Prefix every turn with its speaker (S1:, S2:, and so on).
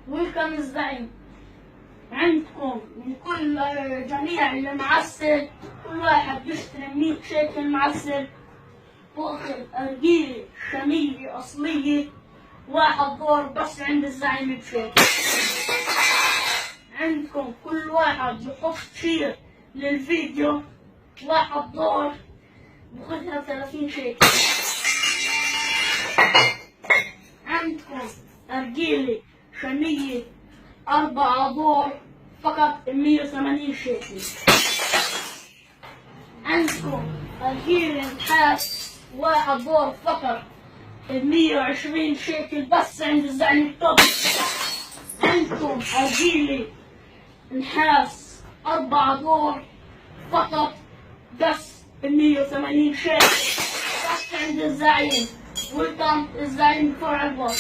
S1: ويلكم الزعيم. عندكم من كل جميع اللي معسل كل واحد بيشتري 100 شيكل معسل، واخذ أرجيلة شامية أصلية واحد دور بس عند الزعيم بشيكل. عندكم كل واحد يحط شير للفيديو واحد دور بخذها 30 شيكل. عندكم أرجيلة شامية 4 دور فقط 180 شيكل. عندكم أرجيلة نحاس واحد دور فقط 120 شيكل بس عند الزعيم الطب. عندكم أرجيلة نحاس 4 دور فقط بس 180 شيكل بس عند الزعيم. ويلكم الزعيم فرع الباطن.